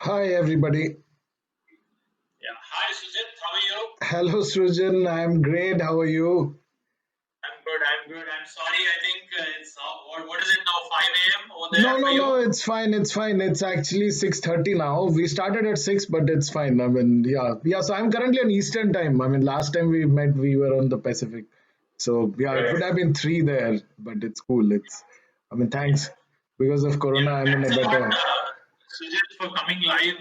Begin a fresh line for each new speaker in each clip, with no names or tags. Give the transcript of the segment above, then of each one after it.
Hi, everybody.
Yeah. Hi, Sujit. How are you?
Hello, Srujan. I'm great. How are you?
I'm good. I'm good. I'm sorry. I think it's what is it now? 5 a.m. over there
No,
for
no,
you?
no. It's fine. It's fine. It's actually 6:30 now. We started at 6, but it's fine. I mean, yeah, yeah. So I'm currently on Eastern time. I mean, last time we met, we were on the Pacific. So yeah, it would
Right.
have been 3 there, but it's cool. I mean, thanks. Because of Corona,
Yeah.
I'm in a
Thanks a lot,
better.
Sujit, for coming live.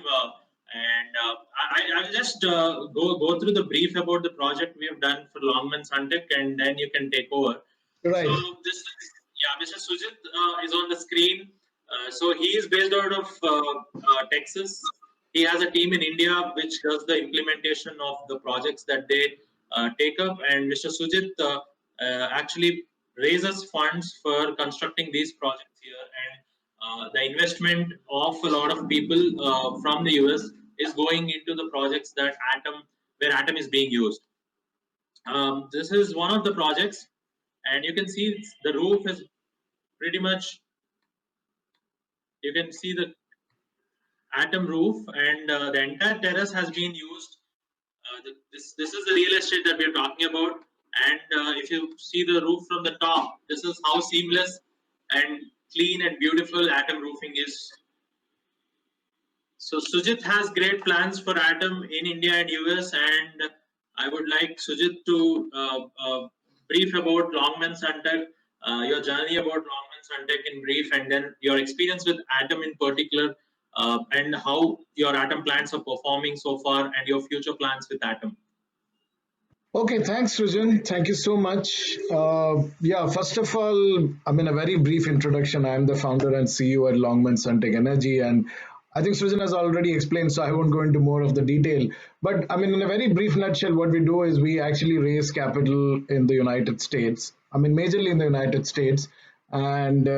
I'll just go through the brief about the project we have done for Longman Suntek, and then you can take over. So
Right.
this, yeah, Mr. Sujit is on the screen. So he is based out of Texas. He has a team in India which does the implementation of the projects that they take up. And Mr. Sujit actually raises funds for constructing these projects here. And the investment of a lot of people from the US is going into the projects that Atom, where Atom is being used. This is one of the projects, and you can see the roof is pretty much. You can see the Atom roof, and the entire terrace has been used. This is the real estate that we are talking about, and if you see the roof from the top, this is how seamless and clean and beautiful Atom roofing is. So Sujit has great plans for Atom in India and US, and I would like Sujit to brief about Longman Suntech, your journey about Longman Suntech in brief, and then your experience with Atom in particular, and how your Atom plans are performing so far, and your future plans with Atom.
Okay, thanks, Srujan. Thank you so much. Yeah, first of all, I mean, a very brief introduction. I'm the founder and CEO at Longman Suntech Energy, and I think Srujan has already explained, so I won't go into more of the detail. But I mean, in a very brief nutshell, what we do is we actually raise capital in the United States. I mean, majorly in the United States, and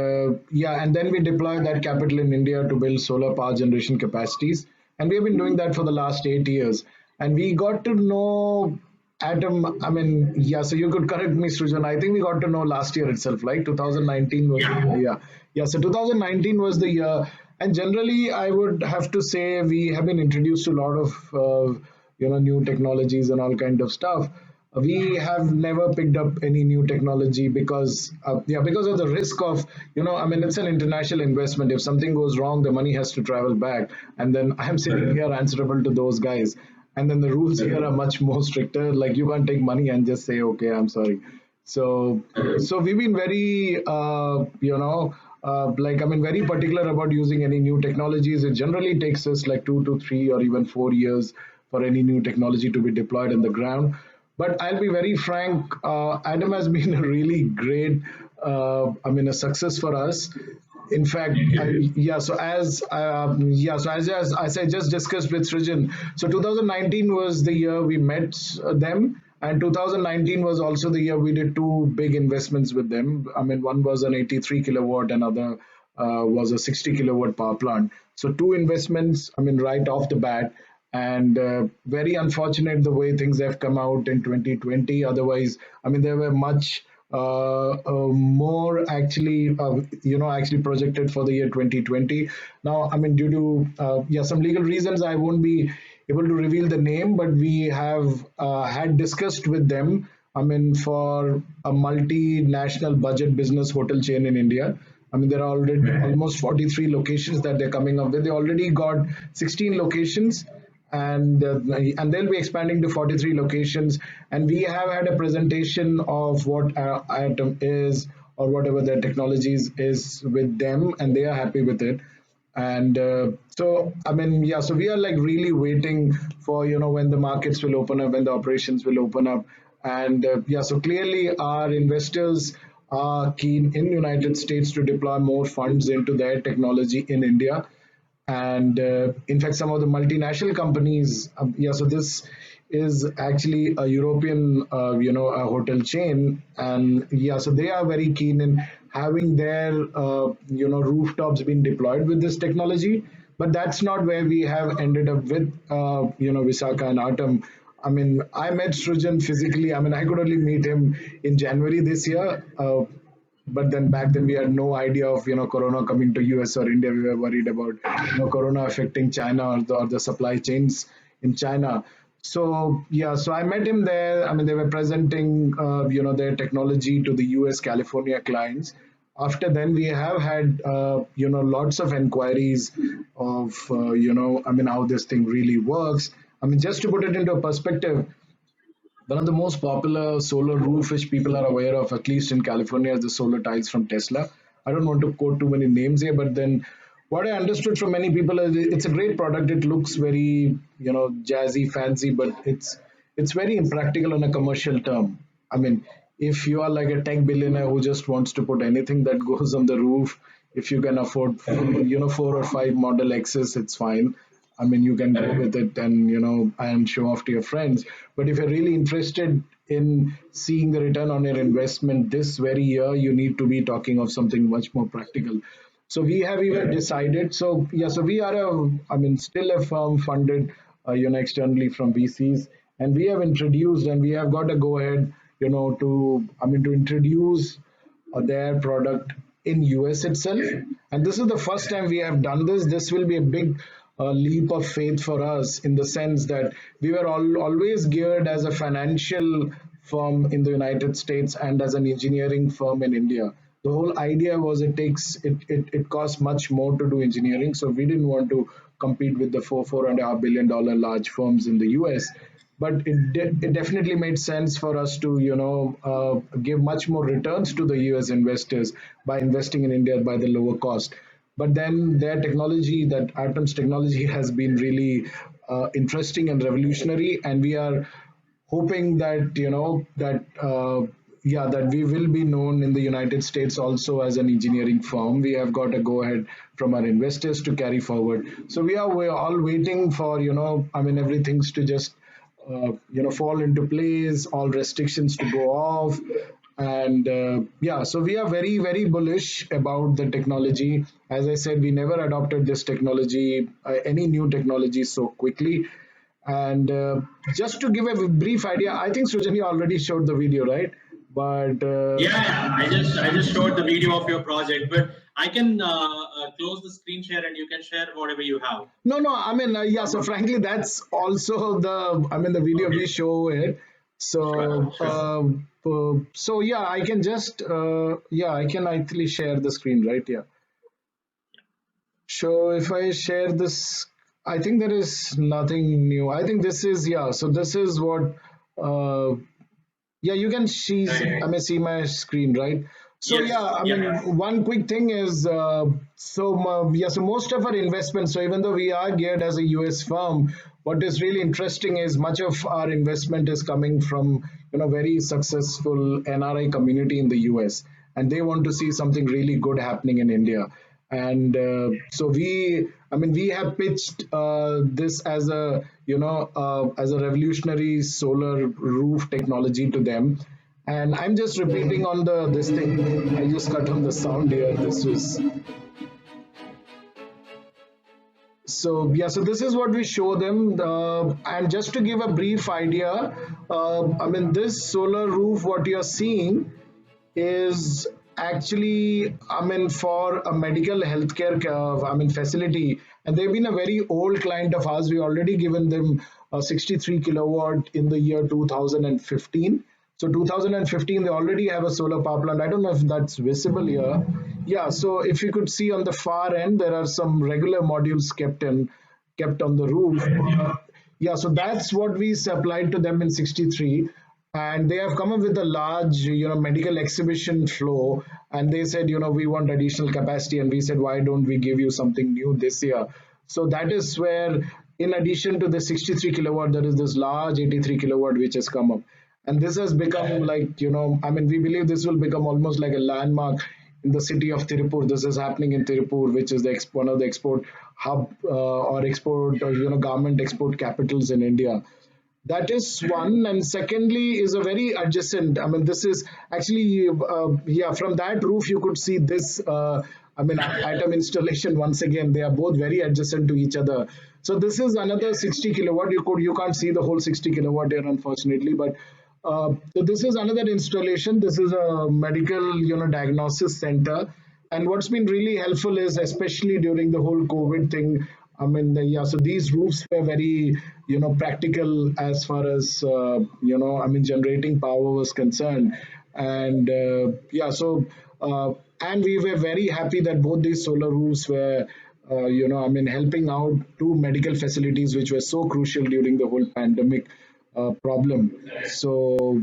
yeah, and then we deploy that capital in India to build solar power generation capacities, and we have been doing that for the last 8 years. And we got to know Atom, I mean, yeah, so you could correct me, Srujan. I think we got to know last year itself, like 2019 was,
Yeah.
yeah, yeah. So 2019 was the year. And generally, I would have to say we have been introduced to a lot of, new technologies and all kind of stuff. We have never picked up any new technology because of the risk of, I mean, it's an international investment. If something goes wrong, the money has to travel back. And then I'm sitting here answerable to those guys, and then the rules here are much more stricter. Like, you can't take money and just say, okay, I'm sorry. So we've been very like, I mean, very particular about using any new technologies. It generally takes us like 2 to 3 or even 4 years for any new technology to be deployed in the ground. But I'll be very frank, Adam has been a really great, I mean, a success for us. In fact, yeah. So as I just discussed with Srijan, so 2019 was the year we met them, and 2019 was also the year we did two big investments with them. I mean, one was an 83 kilowatt, another was a 60 kilowatt power plant. So two investments. I mean, right off the bat, and very unfortunate the way things have come out in 2020. Otherwise, I mean, there were much more actually, actually projected for the year 2020. Now, I mean, due to some legal reasons, I won't be able to reveal the name, but we have had discussed with them. I mean, for a multinational budget business hotel chain in India. I mean, there are already almost 43 locations that they're coming up with. They already got 16 locations, and they'll be expanding to 43 locations. And we have had a presentation of what Atom is, or whatever their technologies is, with them, and they are happy with it. And so, I mean, yeah, so we are like really waiting for, when the markets will open up, when the operations will open up. And yeah, so clearly our investors are keen in United States to deploy more funds into their technology in India. And in fact, some of the multinational companies, so this is actually a European, a hotel chain. And yeah, so they are very keen in having their, rooftops being deployed with this technology. But that's not where we have ended up with, Visaka and Atom. I mean, I met Srujan physically. I mean, I could only meet him in January this year. but then back then we had no idea of corona coming to US or India. We were worried about corona affecting China, or the supply chains in China. So yeah, so I met him there. I mean, they were presenting their technology to the US California clients. After then, we have had lots of inquiries of I mean, how this thing really works. I mean, just to put it into perspective, one of the most popular solar roof which people are aware of, at least in California, is the solar tiles from Tesla. I don't want to quote too many names here, but then what I understood from many people is it's a great product. It looks very, jazzy, fancy, but it's very impractical on a commercial term. I mean, if you are like a tech billionaire who just wants to put anything that goes on the roof, if you can afford, 4 or 5 Model X's, it's fine. I mean, you can go with it and and show off to your friends. But if you're really interested in seeing the return on your investment this very year, you need to be talking of something much more practical. So we have even decided. So yeah, so we are I mean, still a firm funded, externally from VCs, and we have introduced and we have got a go ahead, to introduce their product in US itself. And this is the first time we have done this. This will be a big leap of faith for us, in the sense that we were always geared as a financial firm in the United States and as an engineering firm in India. The whole idea was it costs much more to do engineering, so we didn't want to compete with the $4.5 billion large firms in the US. But it definitely made sense for us to give much more returns to the US investors by investing in India by the lower cost. But then their technology, that Atom's technology, has been really interesting and revolutionary, and we are hoping that that we will be known in the United States also as an engineering firm. We have got a go ahead from our investors to carry forward. So we're all waiting for I mean, everything's to just fall into place, all restrictions to go off. And yeah, so we are very, very bullish about the technology. As I said, we never adopted this technology, any new technology, so quickly. And just to give a brief idea, I think Sujani already showed the video, right? But
Yeah, I just showed the video of your project, but I can close the screen share and you can share whatever you have.
no, I mean, yeah. So frankly, that's also I mean, the video we
Okay,
show it.
sure,
So,
sure.
so yeah, I can just, yeah, I can actually share the screen, right? Yeah. So if I share this, I think there is nothing new. I think this is, yeah. So this is what, uh, yeah, you can see, I
Right.
may see my screen, right? So yeah,
Yes,
I
yeah.
mean, one quick thing is, yeah, so most of our investments, so even though we are geared as a US firm, what is really interesting is much of our investment is coming from, very successful NRI community in the US, and they want to see something really good happening in India. And so I mean, we have pitched this as as a revolutionary solar roof technology to them. And I'm just repeating on the this thing. I just cut on the sound here. This was so yeah. So this is what we show them. And just to give a brief idea, I mean, this solar roof, what you're seeing, is actually, I mean, for a medical healthcare, I mean, facility, and they've been a very old client of ours. We already given them a 63 kilowatt in the year 2015. So 2015, they already have a solar power plant. I don't know if that's visible here. Yeah, so if you could see on the far end, there are some regular modules kept on the roof. Yeah, so that's what we supplied to them in 63. And they have come up with a large medical exhibition flow, and they said, we want additional capacity, and we said, why don't we give you something new this year? So that is where, in addition to the 63 kilowatt, there is this large 83 kilowatt which has come up. And this has become, like, I mean, we believe this will become almost like a landmark in the city of Tirupur. This is happening in Tirupur, which is one of the export hub, or export, or garment export capitals in India. That is one. And secondly is a very adjacent, I mean, this is actually, yeah, from that roof you could see this, I mean, Atom installation. Once again, they are both very adjacent to each other. So this is another 60 kilowatt. You can't see the whole 60 kilowatt here, unfortunately, but So this is another installation. This is a medical, diagnosis center. And what's been really helpful is, especially during the whole COVID thing, I mean, yeah, so these roofs were very, practical as far as, generating power was concerned. And yeah, so, and we were very happy that both these solar roofs were, helping out two medical facilities, which were so crucial during the whole pandemic problem. So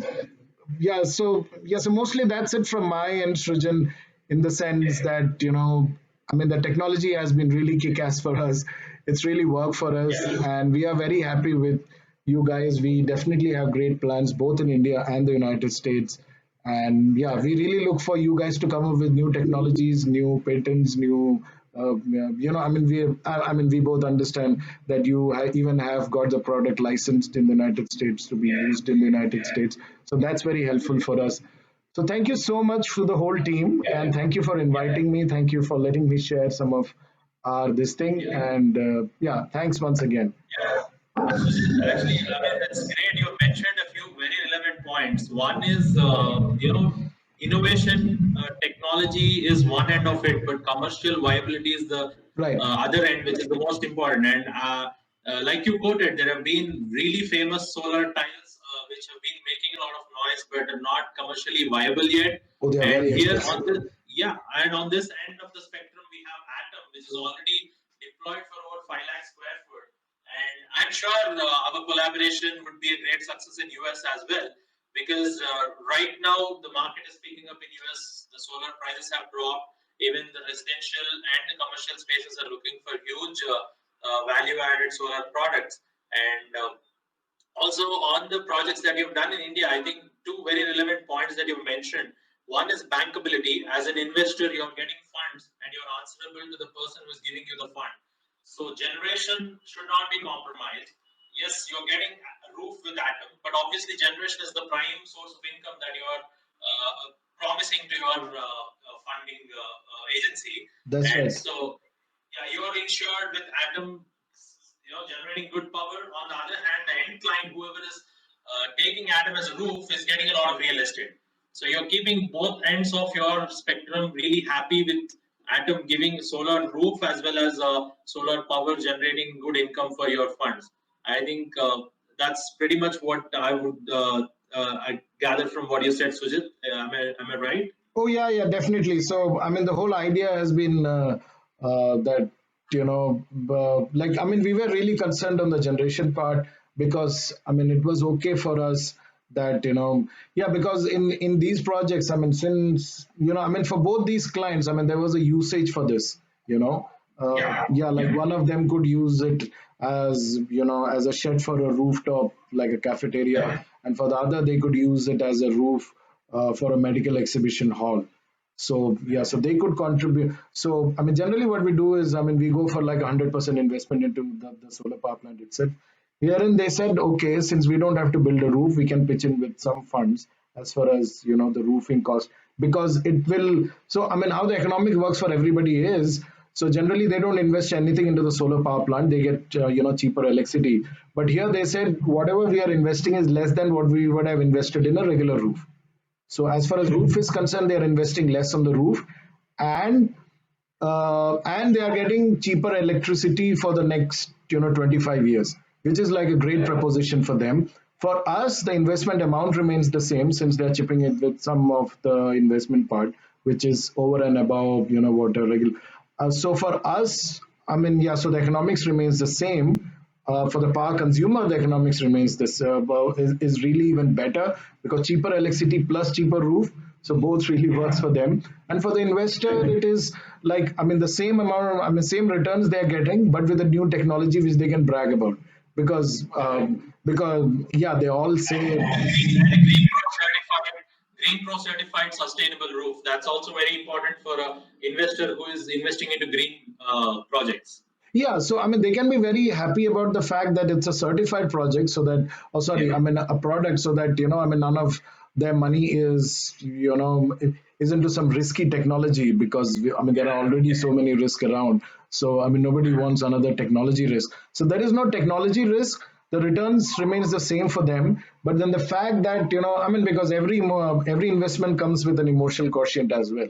mostly that's it from my end, Srijan, in the sense that the technology has been really kick-ass for us. It's really worked for us, and we are very happy with you guys. We definitely have great plans both in India and the United States. And yeah, we really look for you guys to come up with new technologies, new patents, new. We both understand that you even have got the product licensed in the United States to be used in the United States. So that's very helpful for us. So thank you so much to the whole team, and thank you for inviting me. Thank you for letting me share some of our this thing, and yeah, thanks once again.
Actually, I mean, that's great. You mentioned a few very relevant points. One is, innovation, technology is one end of it, but commercial viability is the
Right.
other end, which is the most important. And like you quoted, there have been really famous solar tiles which have been making a lot of noise, but are not commercially viable yet.
Oh, they are
And
very
here
expensive.
on this, yeah, and on this end of the spectrum, we have Atom, which is already deployed for over 5 lakh square foot. And I'm sure our collaboration would be a great success in US as well, because right now the market is picking up in US. The solar prices have dropped. Even the residential and the commercial spaces are looking for huge value-added solar products. And also on the projects that you've done in India, I think two very relevant points that you mentioned. One is bankability. As an investor, you're getting funds and you're answerable to the person who's giving you the fund. So generation should not be compromised. Yes, you're getting a roof with Atom, but obviously generation is the prime source of income that you're promising to your funding agency.
That's
And
right.
so, yeah, you're insured with Atom, generating good power. On the other hand, the end client, whoever is taking Atom as a roof, is getting a lot of real estate. So you're keeping both ends of your spectrum really happy with Atom giving solar roof as well as solar power generating good income for your funds. I think that's pretty much what I would I gather from what you said, Sujit. Am I right?
Oh yeah, yeah, definitely. So the whole idea has been that we were really concerned on the generation part because it was okay for us that yeah, because in these projects, since for both these clients, there was a usage for this, yeah, like one of them could use it as as a shed for a rooftop, like a cafeteria, and for the other they could use it as a roof for a medical exhibition hall. So yeah, so they could contribute. So generally what we do is we go for like 100% investment into the solar power plant itself. Herein they said, okay, since we don't have to build a roof, we can pitch in with some funds as far as the roofing cost, because it will. So how the economic works for everybody is, so generally they don't invest anything into the solar power plant. They get cheaper electricity. But here they said whatever we are investing is less than what we would have invested in a regular roof. So as far as roof is concerned, they are investing less on the roof, and they are getting cheaper electricity for the next 25 years, which is like a great proposition for them. For us, the investment amount remains the same since they are chipping it with some of the investment part, which is over and above what a regular. So for us, yeah, so the economics remains the same. For the power consumer, the economics remains this is really even better because cheaper electricity plus cheaper roof, so both really works for them. And for the investor, it is like the same amount, same returns they are getting, but with a new technology which they can brag about. Because yeah, they all say
And a Green Pro certified sustainable roof. That's also very important for a investor who is investing into green projects.
yeah, so they can be very happy about the fact that it's a certified project, so that, oh sorry, a product, so that none of their money is is into some risky technology, because there are already so many risks around. So nobody wants another technology risk. So there is no technology risk. the returns remains the same for them. But then the fact that, I mean, because every investment comes with an emotional quotient as well.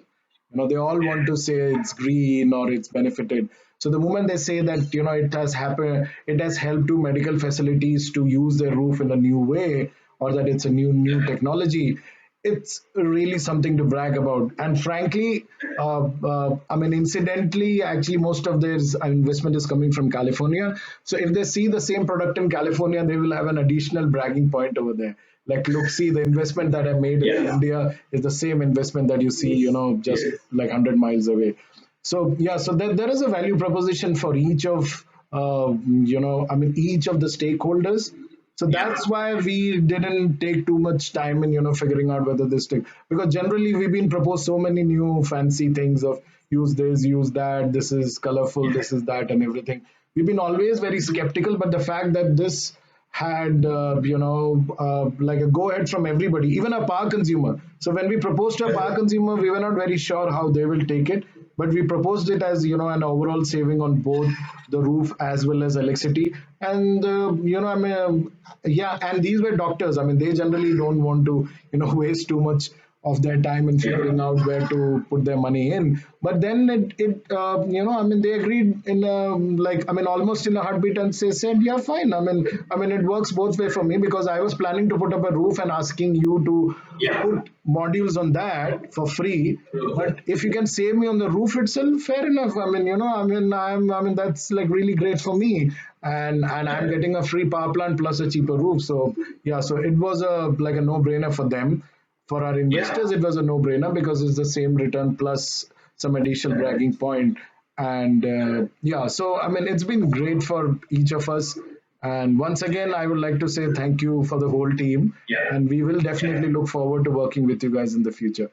They all want to say it's green or it's benefited. So the moment they say that, it has happened, it has helped to medical facilities to use their roof in a new way, or that it's a new technology, it's really something to brag about. And frankly, I mean, incidentally, actually, most of their investment is coming from California. So if they see the same product in California, they will have an additional bragging point over there. Like, look, see, the investment that I made in India is the same investment that you see, just like 100 miles away. So yeah, so there is a value proposition for each of, I mean, each of the stakeholders. So that's why we didn't take too much time in, figuring out whether this thing, because generally we've been proposed so many new fancy things of use this, use that, this is colorful, this is that, and everything. We've been always very skeptical, but the fact that this had, like a go ahead from everybody, even a power consumer. So when we proposed to a power consumer, we were not very sure how they will take it, but we proposed it as, an overall saving on both the roof as well as electricity. And I mean, yeah, and these were doctors. I mean, they generally don't want to, waste too much of their time in figuring out where to put their money in. But then I mean, they agreed in like, I mean, almost in a heartbeat, and said, yeah, fine. I mean, it works both way for me, because I was planning to put up a roof and asking you to put modules on that for free. But if you can save me on the roof itself, fair enough. I mean, I mean, that's like really great for me. And I'm getting a free power plant plus a cheaper roof. So yeah, so it was like a no-brainer for them. For our investors, it was a no-brainer because it's the same return plus some additional bragging point. And yeah, so I mean, it's been great for each of us. And once again, I would like to say thank you for the whole team. And we will definitely look forward to working with you guys in the future.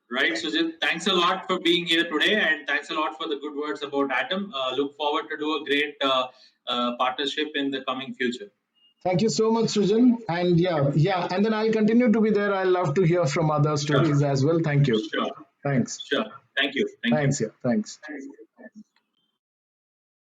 Right, Sujit. Thanks a lot for being here today, and thanks a lot for the good words about Atom. Look forward to do a great partnership in the coming future.
Thank you so much, Sujan. And yeah, and then I'll continue to be there. I love to hear from other stories as well. Thank you.
Sure.
Thanks.
Sure. Thank you.
Thanks. Yeah. Thanks.